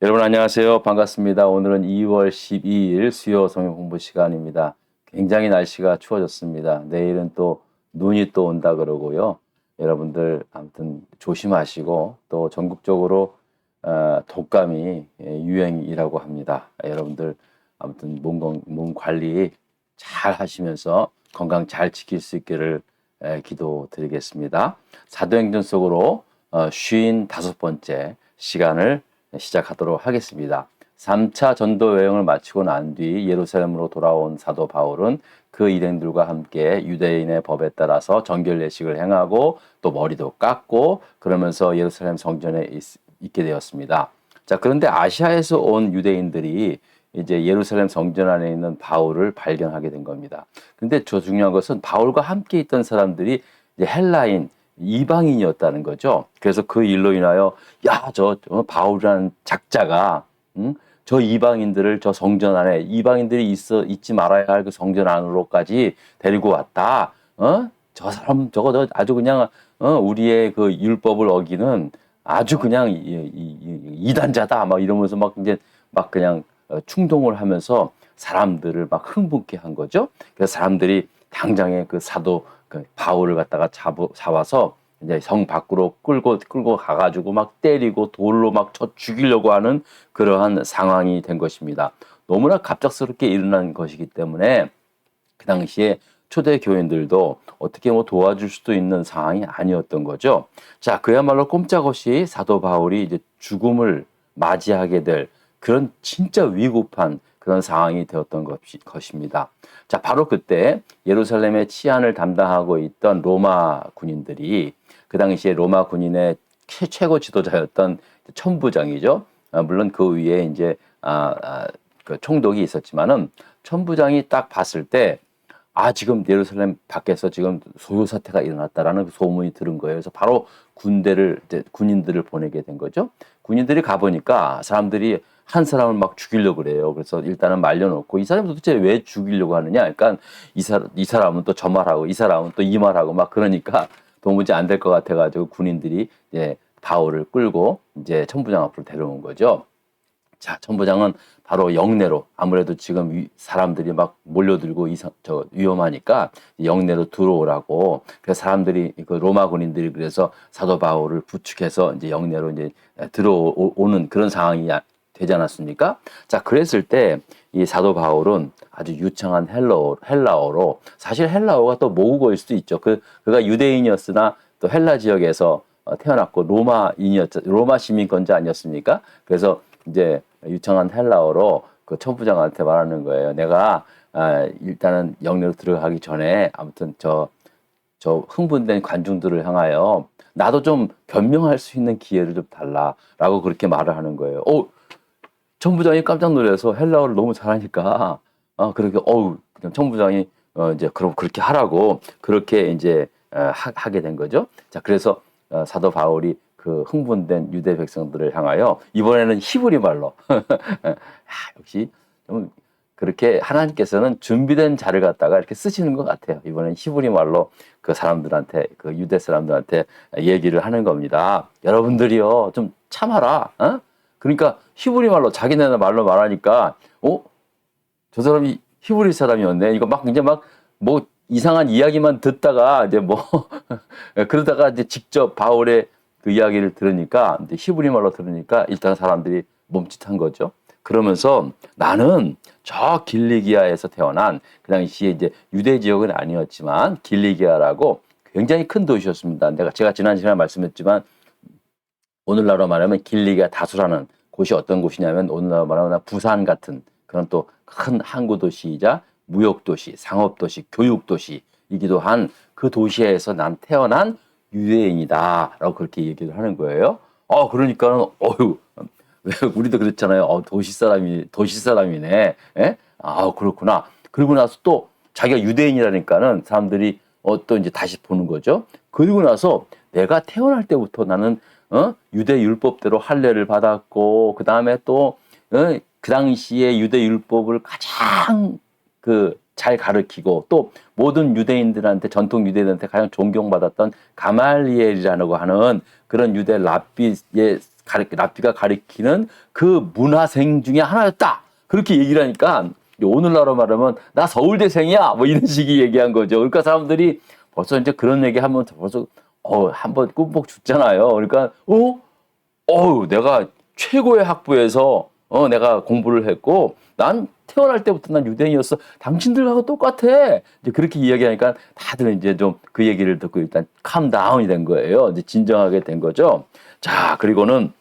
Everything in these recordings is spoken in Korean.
여러분 안녕하세요. 반갑습니다. 오늘은 2월 12일 수요 성경 공부 시간입니다. 굉장히 날씨가 추워졌습니다. 내일은 또 눈이 또 온다 그러고요. 여러분들 아무튼 조심하시고 또 전국적으로 독감이 유행이라고 합니다. 여러분들 아무튼 몸 관리 잘 하시면서 건강 잘 지킬 수 있기를 기도드리겠습니다. 사도행전 속으로 55번째 시간을 시작하도록 하겠습니다. 3차 전도 여행을 마치고 난 뒤 예루살렘으로 돌아온 사도 바울은 그 일행들과 함께 유대인의 법에 따라서 정결 예식을 행하고 또 머리도 깎고 그러면서 예루살렘 성전에 있게 되었습니다. 자, 그런데 아시아에서 온 유대인들이 이제 예루살렘 성전 안에 있는 바울을 발견하게 된 겁니다. 근데 저 중요한 것은 바울과 함께 있던 사람들이 이제 헬라인 이방인이었다는 거죠. 그래서 그 일로 인하여 저 바울이라는 작자가 저 이방인들을 저 성전 안에 이방인들이 있지 말아야 할 그 성전 안으로까지 데리고 왔다. 저 사람 저거 아주 그냥 우리의 그 율법을 어기는 아주 그냥 이단자다. 막 이러면서 막 이제 막 그냥 충동을 하면서 사람들을 막 흥분케 한 거죠. 그래서 사람들이 당장에 그 사도 그 바울을 갖다가 잡아서 이제 성 밖으로 끌고 가가지고 막 때리고 돌로 막 쳐 죽이려고 하는 그러한 상황이 된 것입니다. 너무나 갑작스럽게 일어난 것이기 때문에 그 당시에 초대 교인들도 어떻게 뭐 도와줄 수도 있는 상황이 아니었던 거죠. 자, 그야말로 꼼짝없이 사도 바울이 이제 죽음을 맞이하게 될 그런 진짜 위급한 그런 상황이 되었던 것입니다. 자, 바로 그때 예루살렘의 치안을 담당하고 있던 로마 군인들이 그 당시에 로마 군인의 최고 지도자였던 천부장이죠. 물론 그 위에 이제 그 총독이 있었지만은 천부장이 딱 봤을 때 지금 예루살렘 밖에서 지금 소요 사태가 일어났다라는 소문이 들은 거예요. 그래서 바로 군인들을 보내게 된 거죠. 군인들이 가보니까 사람들이 한 사람을 막 죽이려고 그래요. 그래서 일단은 말려놓고 이 사람이 도대체 왜 죽이려고 하느냐? 그러니까 이 사람은 또 저 말하고 이 사람은 또 이 말하고 막 그러니까 도무지 안 될 것 같아가지고 군인들이 이제 바울을 끌고 이제 천부장 앞으로 데려온 거죠. 자, 천부장은 바로 영내로 아무래도 지금 사람들이 막 몰려들고 위험하니까 영내로 들어오라고 그래서 사람들이 그 로마 군인들이 그래서 사도 바울을 부축해서 이제 영내로 이제 들어오는 그런 상황이 되지 않았습니까? 자, 그랬을 때 이 사도 바울은 아주 유창한 헬라어로 사실 헬라어가 또 모국어일 수도 있죠. 그가 유대인이었으나 또 헬라 지역에서 태어났고 로마 시민권자 아니었습니까? 그래서 이제 유창한 헬라어로 그 천부장한테 말하는 거예요. 내가 일단은 영내로 들어가기 전에 아무튼 저 흥분된 관중들을 향하여 나도 좀 변명할 수 있는 기회를 좀 달라라고 그렇게 말을 하는 거예요. 천부장이 깜짝 놀라서 헬라어를 너무 잘하니까 그렇게 그냥 천부장이 이제 그럼 그렇게 하라고 그렇게 이제 하게 된 거죠. 자, 그래서 사도 바울이 그 흥분된 유대 백성들을 향하여 이번에는 히브리 말로 역시 좀 그렇게 하나님께서는 준비된 자를 갖다가 이렇게 쓰시는 것 같아요. 이번엔 히브리 말로 그 사람들한테 그 유대 사람들한테 얘기를 하는 겁니다. 여러분들이요 좀 참아라. 그러니까 히브리 말로 자기네 말로 말하니까 저 사람이 히브리 사람이었네. 이거 막 이제 막 뭐 이상한 이야기만 듣다가 이제 뭐 그러다가 이제 직접 바울의 그 이야기를 들으니까 이제 히브리 말로 들으니까 일단 사람들이 멈칫한 거죠. 그러면서 나는 저 길리기아에서 태어난 그 당시에 이제 유대 지역은 아니었지만 길리기아라고 굉장히 큰 도시였습니다. 제가 지난 시간에 말씀했지만 오늘날로 말하면 길리기아 다수라는 곳이 어떤 곳이냐면 오늘날로 말하면 부산 같은 그런 또 큰 항구 도시이자 무역 도시, 상업 도시, 교육 도시이기도 한 그 도시에서 난 태어난 유대인이다라고 그렇게 얘기를 하는 거예요. 그러니까는 왜 우리도 그랬잖아요. 도시 사람이네. 예? 그렇구나. 그리고 나서 또 자기가 유대인이라니까는 사람들이 또 이제 다시 보는 거죠. 그리고 나서 내가 태어날 때부터 나는 유대 율법대로 할례를 받았고 그다음에 또 그 당시에 유대 율법을 가장 잘 가르치고 또 모든 유대인들한테 전통 유대인들한테 가장 존경받았던 가말리엘이라고 하는 그런 유대 랍비의 랍비가 가리키는 그 문화생 중에 하나였다. 그렇게 얘기를 하니까 오늘날로 말하면 나 서울대생이야 뭐 이런 식의 얘기한 거죠. 그러니까 사람들이 벌써 이제 그런 얘기하면 벌써 한번 꿈뻑 죽잖아요. 그러니까 내가 최고의 학부에서 내가 공부를 했고 난 태어날 때부터 난 유대인이었어. 당신들하고 똑같아. 이제 그렇게 이야기하니까 다들 이제 좀 그 얘기를 듣고 일단 캄다운이 된 거예요. 이제 진정하게 된 거죠. 자, 그리고는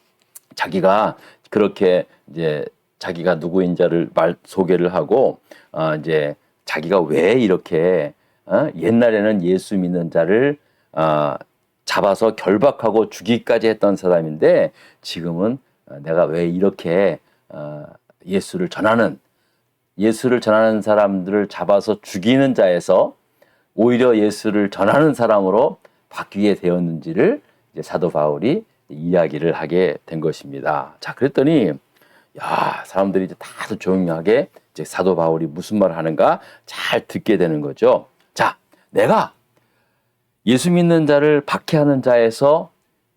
자기가 그렇게 이제 자기가 누구인지를 소개를 하고 이제 자기가 왜 이렇게 옛날에는 예수 믿는 자를 잡아서 결박하고 죽이기까지 했던 사람인데 지금은 내가 왜 이렇게 예수를 전하는 사람들을 잡아서 죽이는 자에서 오히려 예수를 전하는 사람으로 바뀌게 되었는지를 이제 사도 바울이 이야기를 하게 된 것입니다. 자, 그랬더니 사람들이 이제 다들 조용하게 이제 사도 바울이 무슨 말을 하는가 잘 듣게 되는 거죠. 자, 내가 예수 믿는 자를 박해하는 자에서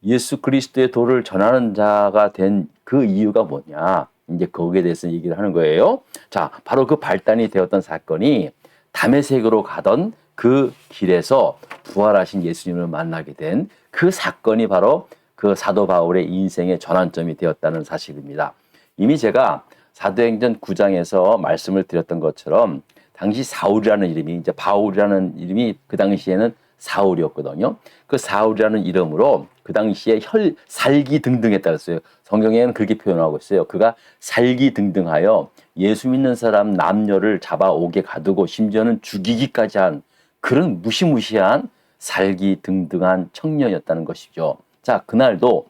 예수 그리스도의 도를 전하는 자가 된 그 이유가 뭐냐? 이제 거기에 대해서 얘기를 하는 거예요. 자, 바로 그 발단이 되었던 사건이 다메섹으로 가던 그 길에서 부활하신 예수님을 만나게 된 그 사건이 바로 그 사도 바울의 인생의 전환점이 되었다는 사실입니다. 이미 제가 사도행전 9장에서 말씀을 드렸던 것처럼 당시 사울이라는 이름이 이제 바울이라는 이름이 그 당시에는 사울이었거든요. 그 사울이라는 이름으로 그 당시에 살기등등했다 그랬어요. 성경에는 그렇게 표현하고 있어요. 그가 살기등등하여 예수 믿는 사람 남녀를 잡아오게 가두고 심지어는 죽이기까지 한 그런 무시무시한 살기등등한 청년이었다는 것이죠. 자, 그날도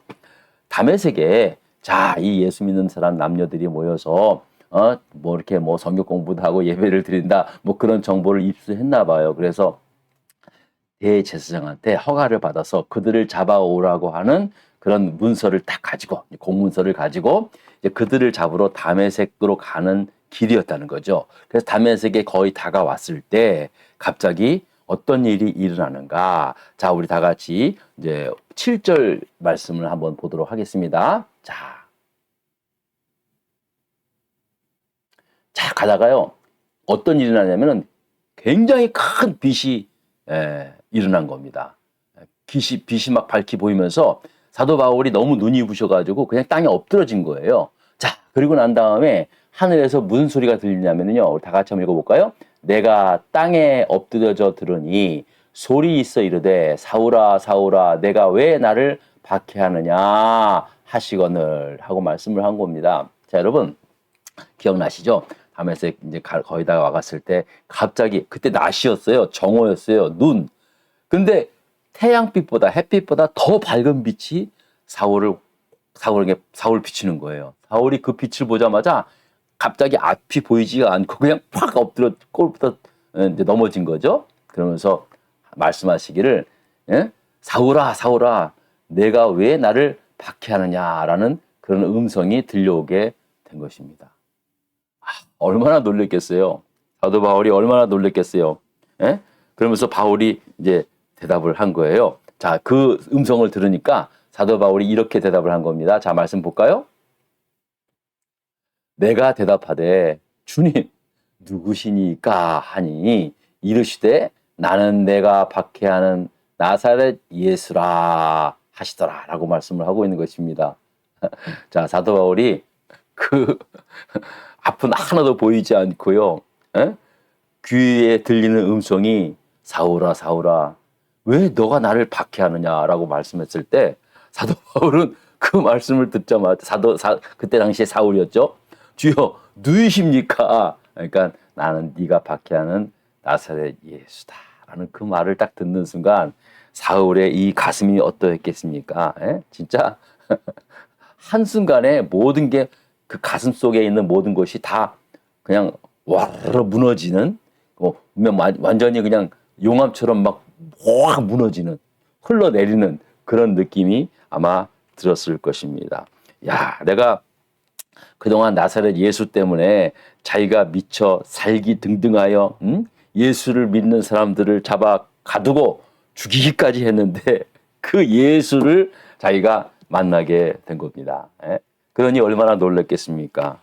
다메섹에 이 예수 믿는 사람 남녀들이 모여서 이렇게 성경 공부도 하고 예배를 드린다 그런 정보를 입수했나 봐요. 그래서 대제사장한테 허가를 받아서 그들을 잡아오라고 하는 그런 문서를 딱 가지고 공문서를 가지고 이제 그들을 잡으러 다메섹으로 가는 길이었다는 거죠. 그래서 다메섹에 거의 다가왔을 때 갑자기 어떤 일이 일어나는가? 자, 우리 다 같이 이제 7절 말씀을 한번 보도록 하겠습니다. 자, 가다가요. 어떤 일이 나냐면은 굉장히 큰 빛이 일어난 겁니다. 빛이 막 밝히 보이면서 사도 바울이 너무 눈이 부셔가지고 그냥 땅에 엎드러진 거예요. 자, 그리고 난 다음에 하늘에서 무슨 소리가 들리냐면요. 우리 다 같이 한번 읽어볼까요? 내가 땅에 엎드려져 들으니 소리 있어 이르되 사울아 사울아 내가 왜 나를 박해하느냐 하시거늘 하고 말씀을 한 겁니다. 자, 여러분 기억나시죠? 다메섹 이제 거의 다 와갔을 때 갑자기 그때 낮이었어요. 정오였어요. 눈. 근데 태양빛보다 햇빛보다 더 밝은 빛이 사울을 비치는 거예요. 사울이 그 빛을 보자마자 갑자기 앞이 보이지가 않고 그냥 팍 엎드려 꼴부터 이제 넘어진 거죠. 그러면서 말씀하시기를 사울아 사울아 내가 왜 나를 박해하느냐라는 그런 음성이 들려오게 된 것입니다. 얼마나 놀랬겠어요. 사도 바울이 얼마나 놀랬겠어요. 그러면서 바울이 이제 대답을 한 거예요. 자, 그 음성을 들으니까 사도 바울이 이렇게 대답을 한 겁니다. 자, 말씀 볼까요? 내가 대답하되 주님 누구시니까 하니 이르시되 나는 내가 박해하는 나사렛 예수라 하시더라 라고 말씀을 하고 있는 것입니다. 자, 사도 바울이 그 앞은 하나도 보이지 않고요. 귀에 들리는 음성이 사울아 사울아 왜 너가 나를 박해하느냐라고 말씀했을 때 사도 바울은 그 말씀을 듣자마자 그때 당시에 사울이었죠. 주여 누이십니까? 그러니까 나는 네가 박해하는 나사렛 예수다라는 그 말을 딱 듣는 순간 사울의 이 가슴이 어떠했겠습니까? 진짜 한순간에 모든 게 그 가슴 속에 있는 모든 것이 다 그냥 와르르 무너지는 완전히 그냥 용암처럼 막 확 무너지는 흘러내리는 그런 느낌이 아마 들었을 것입니다. 야, 내가 그동안 나사렛 예수 때문에 자기가 미쳐 살기등등하여 예수를 믿는 사람들을 잡아 가두고 죽이기까지 했는데 그 예수를 자기가 만나게 된 겁니다. 예? 그러니 얼마나 놀랐겠습니까?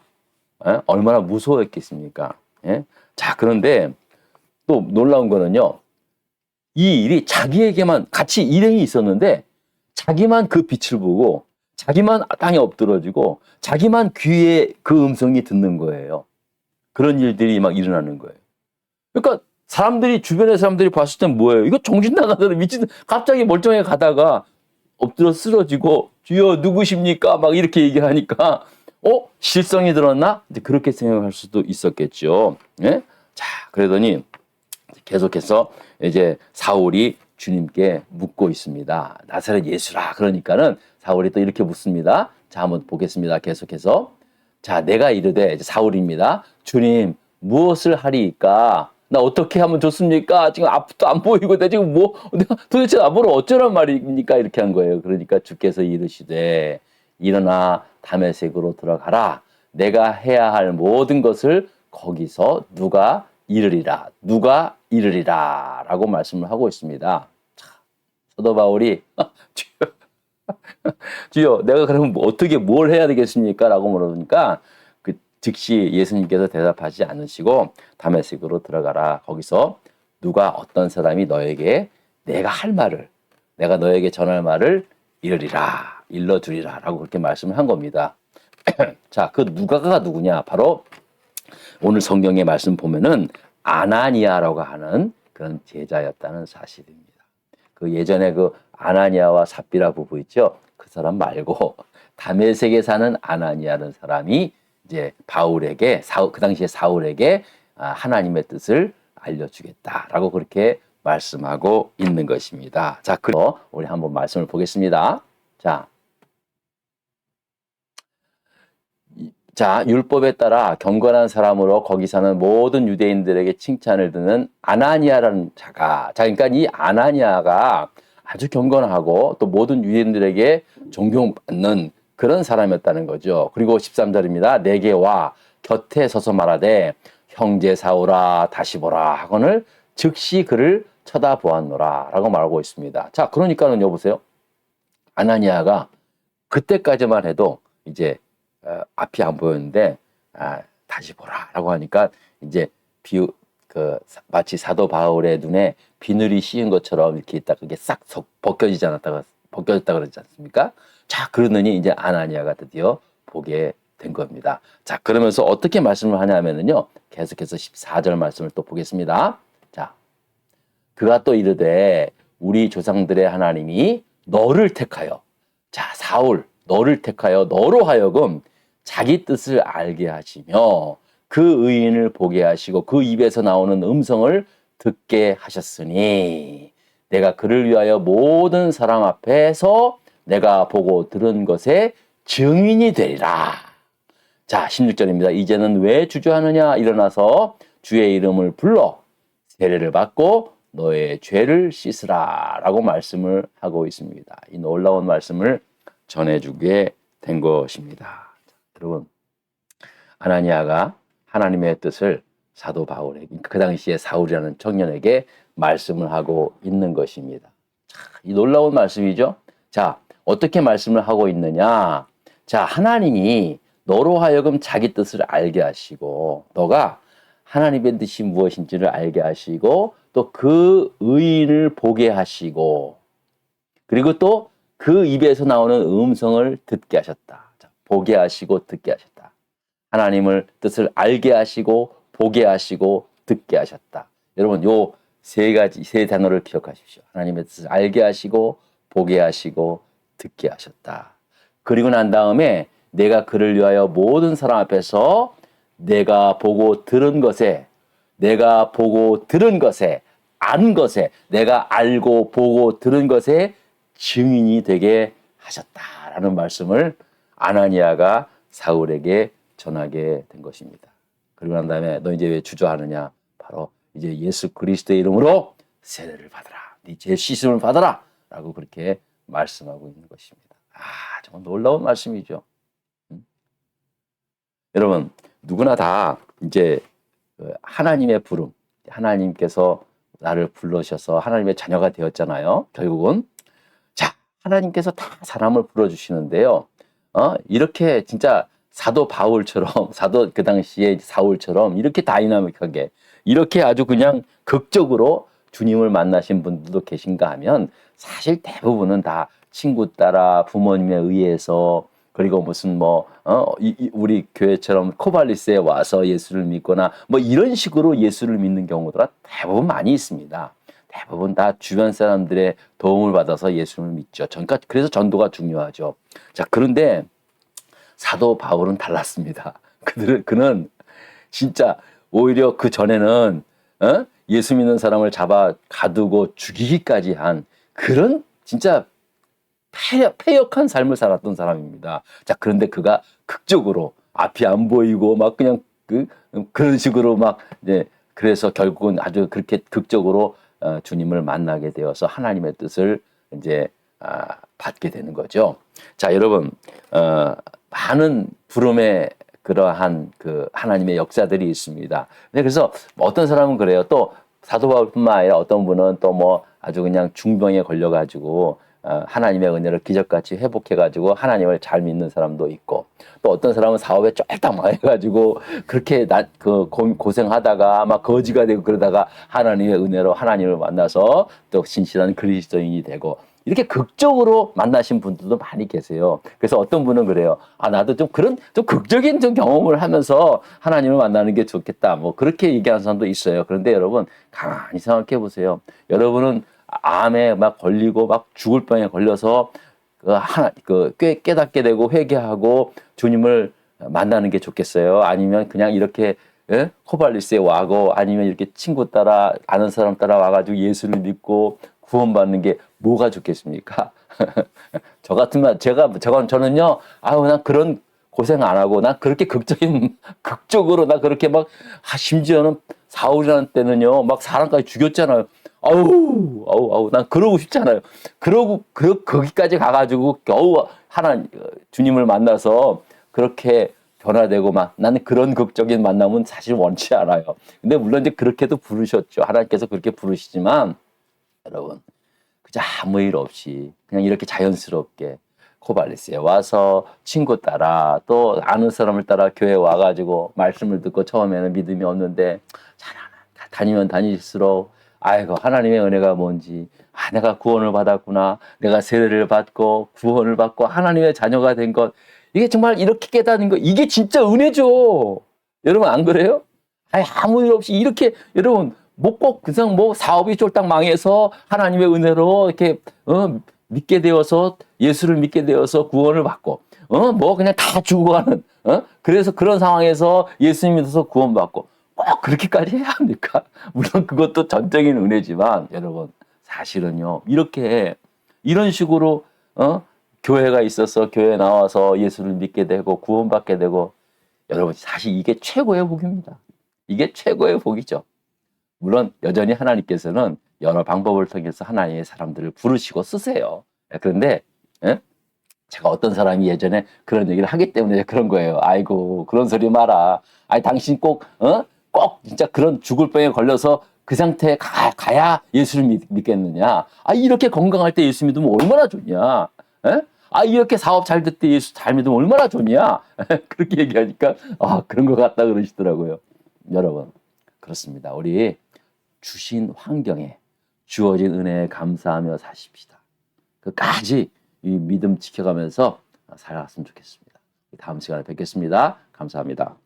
예? 얼마나 무서웠겠습니까? 예? 자, 그런데 또 놀라운 거는요. 이 일이 자기에게만 같이 일행이 있었는데 자기만 그 빛을 보고 자기만 땅에 엎드러지고 자기만 귀에 그 음성이 듣는 거예요. 그런 일들이 막 일어나는 거예요. 그러니까 사람들이 주변의 사람들이 봤을 땐 뭐예요? 이거 정신 나가서 미친 갑자기 멀쩡하게 가다가 엎드려 쓰러지고 주여 누구십니까? 막 이렇게 얘기하니까 실성이 들었나? 이제 그렇게 생각할 수도 있었겠죠. 예? 자, 그러더니 계속해서 이제 사울이 주님께 묻고 있습니다. 나사렛 예수라. 그러니까는 사울이 또 이렇게 묻습니다. 자, 한번 보겠습니다. 계속해서. 자, 내가 이르되, 이제 사울입니다. 주님, 무엇을 하리이까? 나 어떻게 하면 좋습니까? 지금 앞도 안 보이고, 내가 지금 내가 도대체 나보러 어쩌란 말입니까? 이렇게 한 거예요. 그러니까 주께서 이르시되, 일어나 다메섹으로 들어가라. 내가 해야 할 모든 것을 거기서 누가 이르리라. 누가 이르리라. 라고 말씀을 하고 있습니다. 자, 사도 바울이, 주여, 내가 그러면 어떻게 뭘 해야 되겠습니까? 라고 물으니까, 즉시 예수님께서 대답하지 않으시고 다메섹으로 들어가라. 거기서 누가 어떤 사람이 너에게 내가 할 말을 내가 너에게 전할 말을 이르리라. 일러주리라. 라고 그렇게 말씀을 한 겁니다. 자, 그 누가가 누구냐? 바로 오늘 성경의 말씀 보면은 아나니아라고 하는 그런 제자였다는 사실입니다. 그 예전에 그 아나니아와 삽비라 부부 있죠? 그 사람 말고 다메섹에 사는 아나니아라는 사람이 이제 바울에게 그 당시에 사울에게 하나님의 뜻을 알려주겠다라고 그렇게 말씀하고 있는 것입니다. 자, 그래서 우리 한번 말씀을 보겠습니다. 자, 율법에 따라 경건한 사람으로 거기 사는 모든 유대인들에게 칭찬을 듣는 아나니아라는 자가, 그러니까 이 아나니아가 아주 경건하고 또 모든 유대인들에게 존경받는 그런 사람이었다는 거죠. 그리고 13절입니다. 내게 와 곁에 서서 말하되 형제 사울아 다시 보라 하거늘 즉시 그를 쳐다보았노라 라고 말하고 있습니다. 자, 그러니까는 여보세요. 아나니아가 그때까지만 해도 이제 앞이 안 보였는데 다시 보라 라고 하니까 이제 마치 사도 바울의 눈에 비늘이 씌인 것처럼 이렇게 있다 그게 싹 벗겨졌다 그러지 않습니까? 자, 그러더니 이제 아나니아가 드디어 보게 된 겁니다. 자, 그러면서 어떻게 말씀을 하냐면은요. 계속해서 14절 말씀을 또 보겠습니다. 자, 그가 또 이르되 우리 조상들의 하나님이 너를 택하여 자, 사울 너를 택하여 너로 하여금 자기 뜻을 알게 하시며 그 의인을 보게 하시고 그 입에서 나오는 음성을 듣게 하셨으니 내가 그를 위하여 모든 사람 앞에서 내가 보고 들은 것에 증인이 되리라. 자, 16절입니다. 이제는 왜 주저하느냐? 일어나서 주의 이름을 불러 세례를 받고 너의 죄를 씻으라 라고 말씀을 하고 있습니다. 이 놀라운 말씀을 전해주게 된 것입니다. 자, 여러분, 아나니아가 하나님의 뜻을 사도 바울에게, 그 당시에 사울이라는 청년에게 말씀을 하고 있는 것입니다. 자, 이 놀라운 말씀이죠. 자, 어떻게 말씀을 하고 있느냐? 자, 하나님이 너로 하여금 자기 뜻을 알게 하시고 너가 하나님의 뜻이 무엇인지를 알게 하시고 또 그 의인을 보게 하시고 그리고 또 그 입에서 나오는 음성을 듣게 하셨다. 자, 보게 하시고 듣게 하셨다. 하나님을 뜻을 알게 하시고 보게 하시고 듣게 하셨다. 여러분 요 세 단어를 기억하십시오. 하나님의 뜻을 알게 하시고 보게 하시고 듣게 하셨다. 그리고 난 다음에 내가 그를 위하여 모든 사람 앞에서 내가 보고 들은 것에 안 것에 내가 알고 보고 들은 것에 증인이 되게 하셨다라는 말씀을 아나니아가 사울에게 전하게 된 것입니다. 그리고 난 다음에 너 이제 왜 주저하느냐? 바로 이제 예수 그리스도의 이름으로 세례를 받아라. 네 죄 씻음을 받아라. 라고 그렇게 말씀하고 있는 것입니다. 정말 놀라운 말씀이죠. 여러분, 누구나 다 이제 하나님의 부름, 하나님께서 나를 불러셔서 하나님의 자녀가 되었잖아요. 결국은. 자, 하나님께서 다 사람을 불러주시는데요. 이렇게 진짜 사도 바울처럼, 사도 그 당시에 사울처럼 이렇게 다이나믹하게, 이렇게 아주 그냥 극적으로 주님을 만나신 분들도 계신가 하면 사실 대부분은 다 친구 따라 부모님에 의해서, 그리고 무슨 우리 교회처럼 코발리스에 와서 예수를 믿거나 뭐 이런 식으로 예수를 믿는 경우가 대부분 많이 있습니다. 대부분 다 주변 사람들의 도움을 받아서 예수를 믿죠. 그래서 전도가 중요하죠. 자, 그런데 사도 바울은 달랐습니다. 그는 진짜 오히려 그 전에는 예수 믿는 사람을 잡아 가두고 죽이기까지 한 그런 진짜 패역한 삶을 살았던 사람입니다. 자, 그런데 그가 극적으로 앞이 안 보이고 막 그냥 그런 식으로 막 이제 그래서 결국은 아주 그렇게 극적으로 주님을 만나게 되어서 하나님의 뜻을 이제 받게 되는 거죠. 자, 여러분, 많은 부름의 그러한 그 하나님의 역사들이 있습니다. 그래서 어떤 사람은 그래요. 또 사도 바울뿐만 아니라 어떤 분은 또 뭐 아주 그냥 중병에 걸려가지고 하나님의 은혜를 기적같이 회복해가지고 하나님을 잘 믿는 사람도 있고, 또 어떤 사람은 사업에 쫄딱 망해가지고 그렇게 고생하다가 막 거지가 되고 그러다가 하나님의 은혜로 하나님을 만나서 또 신실한 그리스도인이 되고, 이렇게 극적으로 만나신 분들도 많이 계세요. 그래서 어떤 분은 그래요. 나도 좀 극적인 좀 경험을 하면서 하나님을 만나는 게 좋겠다. 뭐 그렇게 얘기하는 사람도 있어요. 그런데 여러분, 가만히 생각해 보세요. 여러분은 암에 막 걸리고 막 죽을 병에 걸려서 깨닫게 되고 회개하고 주님을 만나는 게 좋겠어요? 아니면 그냥 이렇게 코발리스에 와고, 아니면 이렇게 친구 따라 아는 사람 따라 와가지고 예수를 믿고 구원받는 게 뭐가 좋겠습니까? 저 같으면 저는요, 난 그런 고생 안 하고, 난 그렇게 극적으로, 나 그렇게 막, 심지어는 사울이라는 때는요, 막 사람까지 죽였잖아요. 난 그러고 싶잖아요. 거기까지 가가지고 겨우 주님을 만나서 그렇게 변화되고 나는 그런 극적인 만남은 사실 원치 않아요. 근데 물론 이제 그렇게도 부르셨죠. 하나님께서 그렇게 부르시지만, 여러분, 그저 아무 일 없이 그냥 이렇게 자연스럽게 코발리스에 와서 친구 따라 또 아는 사람을 따라 교회 와가지고 말씀을 듣고 처음에는 믿음이 없는데 다니면 다닐수록 아이고 하나님의 은혜가 뭔지, 내가 구원을 받았구나, 내가 세례를 받고 구원을 받고 하나님의 자녀가 된 것, 이게 정말 이렇게 깨닫는 거, 이게 진짜 은혜죠. 여러분 안 그래요? 아무 일 없이 이렇게, 여러분 뭐 꼭 그냥 뭐 사업이 쫄딱 망해서 하나님의 은혜로 이렇게 믿게 되어서 예수를 믿게 되어서 구원을 받고 뭐 그냥 다 죽어가는 그래서 그런 상황에서 예수님 믿어서 구원받고 꼭 그렇게까지 해야 합니까? 물론 그것도 전적인 은혜지만 여러분, 사실은요, 이런 식으로 교회가 있어서 교회 나와서 예수를 믿게 되고 구원받게 되고, 여러분 사실 이게 최고의 복입니다. 이게 최고의 복이죠. 물론 여전히 하나님께서는 여러 방법을 통해서 하나님의 사람들을 부르시고 쓰세요. 그런데 제가 어떤 사람이 예전에 그런 얘기를 하기 때문에 그런 거예요. 아이고 그런 소리 마라. 당신 꼭 진짜 그런 죽을 병에 걸려서 그 상태에 가야 예수를 믿겠느냐. 이렇게 건강할 때 예수 믿으면 얼마나 좋냐. 이렇게 사업 잘 될 때 예수 잘 믿으면 얼마나 좋냐. 그렇게 얘기하니까 그런 것 같다 그러시더라고요. 여러분, 그렇습니다. 우리 주신 환경에 주어진 은혜에 감사하며 사십시다. 끝까지 이 믿음 지켜가면서 살아갔으면 좋겠습니다. 다음 시간에 뵙겠습니다. 감사합니다.